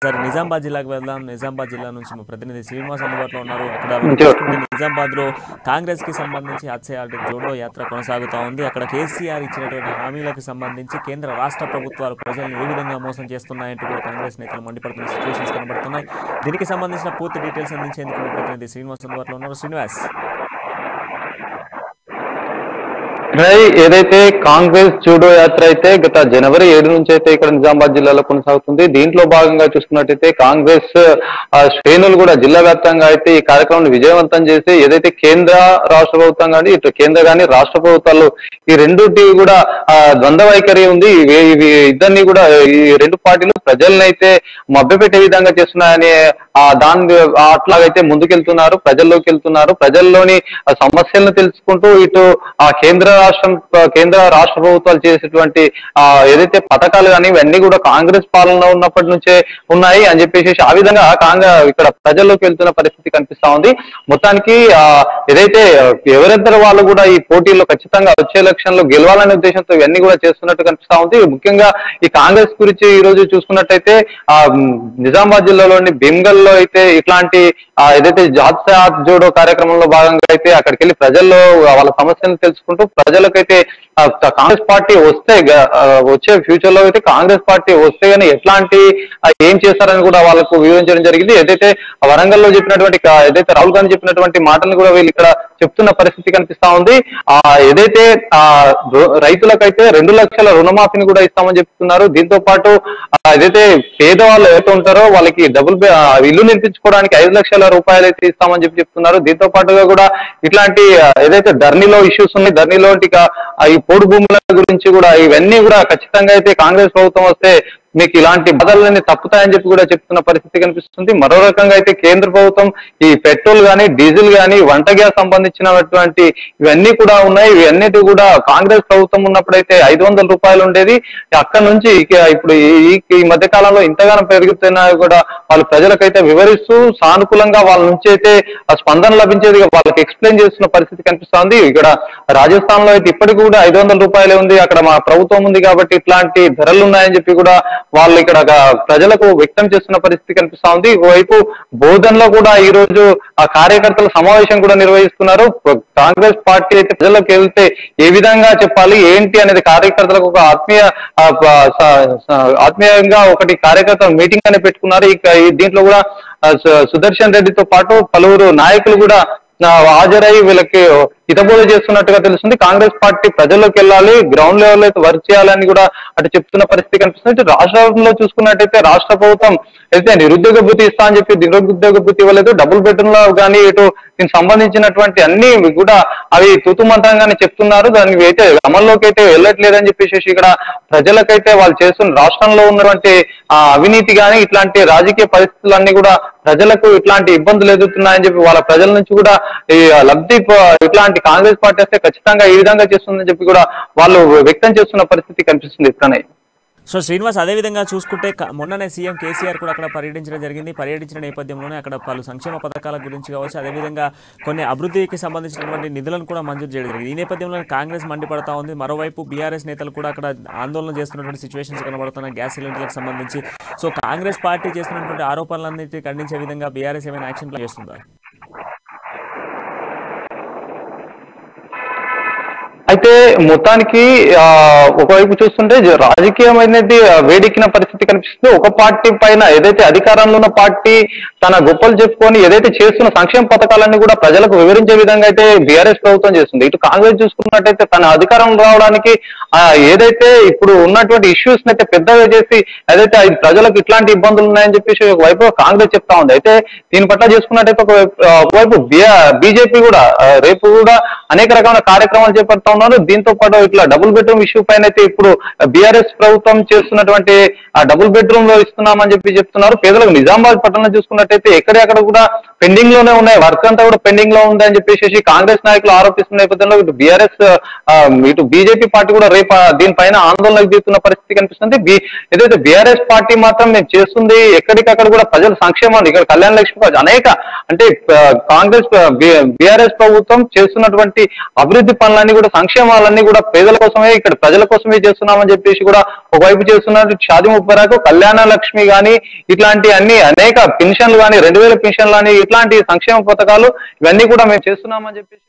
సరే నిజామాబాద్ జిల్లాకు వెళ్దాం. నిజామాబాద్ జిల్లా నుంచి మా ప్రతినిధి శ్రీనివాస్ అందుబాటులో ఉన్నారు. అక్కడ మనం చూసుకుంటే నిజామాబాద్లో కాంగ్రెస్కి సంబంధించి హత్య జోడో యాత్ర కొనసాగుతూ ఉంది. అక్కడ కేసీఆర్ ఇచ్చినటువంటి హామీలకు సంబంధించి కేంద్ర రాష్ట్ర ప్రభుత్వాలు ప్రజలను ఏ విధంగా మోసం చేస్తున్నాయంటూ కూడా కాంగ్రెస్ నేతలు మండిపడుతున్న సిచ్యువేషన్స్ కనబడుతున్నాయి. దీనికి సంబంధించిన పూర్తి డీటెయిల్స్ అందించేందుకు మా ప్రతినిధి శ్రీనివాస్ అందుబాటులో ఉన్నారు. శ్రీనివాస్, ఏదైతే కాంగ్రెస్ జూడో యాత్ర అయితే గత జనవరి 7 నుంచి అయితే ఇక్కడ నిజామాబాద్ జిల్లాలో కొనసాగుతుంది. దీంట్లో భాగంగా చూసుకున్నట్టయితే కాంగ్రెస్ శ్రేణులు కూడా జిల్లా వ్యాప్తంగా అయితే ఈ కార్యక్రమాన్ని విజయవంతం చేసి ఏదైతే కేంద్ర రాష్ట్ర ప్రభుత్వం కానీ ఇటు కేంద్ర కానీ రాష్ట్ర ప్రభుత్వాలు ఈ రెండుటి కూడా ద్వంద్వ వైఖరి ఉంది. ఇవి ఇద్దరిని కూడా ఈ రెండు పార్టీలు ప్రజల్ని అయితే మభ్యపెట్టే విధంగా చేస్తున్నాయని దాని అట్లాగైతే ముందుకెళ్తున్నారు, ప్రజల్లోకి వెళ్తున్నారు. ప్రజల్లోని సమస్యలను తెలుసుకుంటూ ఇటు కేంద్ర రాష్ట్ర ప్రభుత్వాలు చేసేటువంటి ఏదైతే పథకాలు కానీ ఇవన్నీ కూడా కాంగ్రెస్ పాలన ఉన్నప్పటి నుంచే ఉన్నాయి అని చెప్పేసి ఆ విధంగా ఇక్కడ ప్రజల్లోకి వెళ్తున్న పరిస్థితి కనిపిస్తా ఉంది. మొత్తానికి ఏదైతే ఎవరెంతటి వాళ్ళు కూడా ఈ పోటీల్లో ఖచ్చితంగా వచ్చే ఎలక్షన్ లో గెలవాలనే ఉద్దేశంతో ఇవన్నీ కూడా చేస్తున్నట్టు కనిపిస్తా ఉంది. ముఖ్యంగా ఈ కాంగ్రెస్ గురించి ఈ రోజు చూసుకున్నట్టయితే నిజామాబాద్ జిల్లాలోని భీమ్గల్ లో అయితే ఇట్లాంటి ఏదైతే జాతీయ జోడో కార్యక్రమంలో భాగంగా అయితే అక్కడికి వెళ్ళి ప్రజల్లో వాళ్ళ సమస్యలను తెలుసుకుంటూ ప్రజలకైతే కాంగ్రెస్ పార్టీ వస్తే వచ్చే ఫ్యూచర్ లో అయితే కాంగ్రెస్ పార్టీ వస్తే కానీ ఎట్లాంటి ఏం చేస్తారని కూడా వాళ్ళకు వివరించడం జరిగింది. ఏదైతే వరంగల్లో చెప్పినటువంటి ఏదైతే రాహుల్ గాంధీ చెప్పినటువంటి మాటలను కూడా వీళ్ళు ఇక్కడ చెప్తున్న పరిస్థితి కనిపిస్తా ఉంది. ఏదైతే రైతులకైతే 2 లక్షల రుణమాఫీని కూడా ఇస్తామని చెప్తున్నారు. దీంతో పాటు ఏదైతే పేదవాళ్ళు ఎవరైతే ఉంటారో వాళ్ళకి ఇల్లు నిర్మించుకోవడానికి 5 లక్షల రూపాయలు అయితే ఇస్తామని చెప్తున్నారు. దీంతో పాటుగా కూడా ఇట్లాంటి ఏదైతే ధరణిలో ఇష్యూస్ ఉన్నాయి, ధరణిలో ఈ పోడు భూముల గురించి కూడా ఇవన్నీ కూడా ఖచ్చితంగా అయితే కాంగ్రెస్ ప్రభుత్వం వస్తే మీకు ఇలాంటి బాధలన్నీ తప్పుతాయని చెప్పి కూడా చెప్తున్న పరిస్థితి కనిపిస్తుంది. మరో రకంగా అయితే కేంద్ర ప్రభుత్వం ఈ పెట్రోల్ కానీ డీజిల్ కానీ వంట గ్యాస్ సంబంధించినటువంటి ఇవన్నీ కూడా ఉన్నాయి. ఇవన్నిటి కూడా కాంగ్రెస్ ప్రభుత్వం ఉన్నప్పుడైతే 500 రూపాయలు ఉండేది. అక్కడ నుంచి ఇప్పుడు ఈ మధ్య కాలంలో ఇంతగానో పెరుగుతున్నా కూడా వాళ్ళు ప్రజలకైతే వివరిస్తూ సానుకూలంగా వాళ్ళ నుంచి అయితే స్పందన లభించేది వాళ్ళకి ఎక్స్ప్లెయిన్ చేస్తున్న పరిస్థితి కనిపిస్తుంది. ఇక్కడ రాజస్థాన్ లో అయితే ఇప్పటికి కూడా 500 రూపాయలే ఉంది, అక్కడ మా ప్రభుత్వం ఉంది కాబట్టి ఇట్లాంటి ధరలు ఉన్నాయని చెప్పి కూడా వాళ్ళు ఇక్కడ ప్రజలకు వ్యక్తం చేస్తున్న పరిస్థితి కనిపిస్తా ఉంది. ఒకవైపు బోధనలో కూడా ఈ రోజు ఆ కార్యకర్తల సమావేశం కూడా నిర్వహిస్తున్నారు. కాంగ్రెస్ పార్టీ అయితే ప్రజలకు వెళ్తే ఏ విధంగా చెప్పాలి ఏంటి అనేది కార్యకర్తలకు ఒక ఆత్మీయంగా ఒకటి కార్యకర్తల మీటింగ్ అనేది పెట్టుకున్నారు. దీంట్లో కూడా సుదర్శన్ రెడ్డితో పాటు పలువురు నాయకులు కూడా హాజరై వీళ్ళకి హితబోధ చేస్తున్నట్టుగా తెలుస్తుంది. కాంగ్రెస్ పార్టీ ప్రజల్లోకి వెళ్ళాలి, గ్రౌండ్ లెవెల్ అయితే వర్క్ చేయాలని కూడా అటు చెప్తున్న పరిస్థితి కనిపిస్తుంది. రాష్ట్రంలో చూసుకున్నట్టయితే రాష్ట్ర ప్రభుత్వం అయితే నిరుద్యోగ భృతి ఇస్తా అని చెప్పి నిరుద్యోగ భృతి ఇవ్వలేదు. డబుల్ బెడ్రూమ్ లో కానీ ఇటు దీనికి సంబంధించినటువంటి అన్ని కూడా అవి తుతుమంతంగానే చెప్తున్నారు. దానికి అయితే అమల్లోకి అయితే వెళ్ళట్లేదని చెప్పేసి ఇక్కడ ప్రజలకైతే వాళ్ళు చేస్తున్న రాష్ట్రంలో ఉన్నటువంటి అవినీతి కానీ ఇట్లాంటి రాజకీయ పరిస్థితులన్నీ కూడా ప్రజలకు ఇట్లాంటి ఇబ్బందులు ఎదుగుతున్నాయని చెప్పి వాళ్ళ ప్రజల నుంచి కూడా ఈ లబ్ధి ఇట్లాంటి కాంగ్రెస్ పార్టీ వస్తే ఖచ్చితంగా ఈ విధంగా చేస్తుందని చెప్పి కూడా వాళ్ళు వ్యక్తం చేస్తున్న పరిస్థితి కనిపిస్తుంది. ఇక్కడనే సో శ్రీనివాస్, అదేవిధంగా చూసుకుంటే మొన్ననే సీఎం కేసీఆర్ కూడా అక్కడ పర్యటించడం జరిగింది. పర్యటించిన నేపథ్యంలోనే అక్కడ పలు సంక్షేమ పథకాల గురించి కావచ్చు, అదేవిధంగా కొన్ని అభివృద్ధికి సంబంధించినటువంటి నిధులను కూడా మంజూరు చేయడం జరిగింది. ఈ నేపథ్యంలో కాంగ్రెస్ మండిపడతా ఉంది. మరోవైపు బీఆర్ఎస్ నేతలు కూడా అక్కడ ఆందోళన చేస్తున్నటువంటి సిచ్యువేషన్స్ కనబడుతున్నాయి గ్యాస్ సిలిండర్లకు సంబంధించి. సో కాంగ్రెస్ పార్టీ చేస్తున్నటువంటి ఆరోపణలన్నింటినీ ఖండించే విధంగా బీఆర్ఎస్ ఏమైనా యాక్షన్ ప్లాన్ చేస్తుందా? అయితే మొత్తానికి ఒకవైపు చూస్తుంటే రాజకీయం అనేది వేడెక్కిన పరిస్థితి కనిపిస్తుంది. ఒక పార్టీ పైన ఏదైతే అధికారంలో ఉన్న పార్టీ తన గొప్పలు చెప్పుకొని ఏదైతే చేస్తున్న సంక్షేమ పథకాలన్నీ కూడా ప్రజలకు వివరించే విధంగా అయితే బీఆర్ఎస్ ప్రభుత్వం చేస్తుంది. ఇటు కాంగ్రెస్ చూసుకున్నట్టయితే తన అధికారం రావడానికి ఏదైతే ఇప్పుడు ఉన్నటువంటి ఇష్యూస్ అయితే పెద్దగా చేసి ఏదైతే ప్రజలకు ఇట్లాంటి ఇబ్బందులు ఉన్నాయని చెప్పేసి ఒకవైపు కాంగ్రెస్ చెప్తా ఉంది. అయితే దీని పట్ల చూసుకున్నట్టయితే ఒకవైపు బీజేపీ కూడా రేపు కూడా అనేక రకమైన కార్యక్రమాలు చేపడతా ఉన్నారు. దీంతో పాటు ఇట్లా డబుల్ బెడ్రూమ్ ఇష్యూ పైన అయితే ఇప్పుడు బీఆర్ఎస్ ప్రభుత్వం చేస్తున్నటువంటి ఆ డబుల్ బెడ్రూమ్ లో ఇస్తున్నామని చెప్పి చెప్తున్నారు. పేదలకు నిజామాబాద్ పట్టణంలో చూసుకున్నట్టయితే ఎక్కడెక్కడ కూడా పెండింగ్ లోనే ఉన్నాయి, వర్క్ అంతా కూడా పెండింగ్ లో ఉంది అని చెప్పేసి కాంగ్రెస్ నాయకులు ఆరోపిస్తున్న నేపథ్యంలో ఇటు బీఆర్ఎస్ ఇటు బీజేపీ పార్టీ కూడా రేపు దీనిపైన ఆందోళనకు దిగుతున్న పరిస్థితి కనిపిస్తుంది. ఏదైతే బీఆర్ఎస్ పార్టీ మాత్రం మేము చేస్తుంది ఎక్కడికక్కడ కూడా ప్రజల సంక్షేమాన్ని ఇక్కడ కళ్యాణ లక్ష్మి అనేక అంటే కాంగ్రెస్ బీఆర్ఎస్ ప్రభుత్వం చేస్తున్నటువంటి అభివృద్ధి పనులన్నీ కూడా సంక్షేమాలన్నీ కూడా పేదల కోసమే, ఇక్కడ ప్రజల కోసమే చేస్తున్నామని చెప్పేసి కూడా ఒకవైపు చేస్తున్నారు. షాదీ ముబారక్, కళ్యాణ లక్ష్మి గాని ఇట్లాంటి అన్ని అనేక పెన్షన్లు కానీ 2000 పెన్షన్లు కానీ ఇట్లాంటి సంక్షేమ పథకాలు ఇవన్నీ కూడా మేము చేస్తున్నామని చెప్పేసి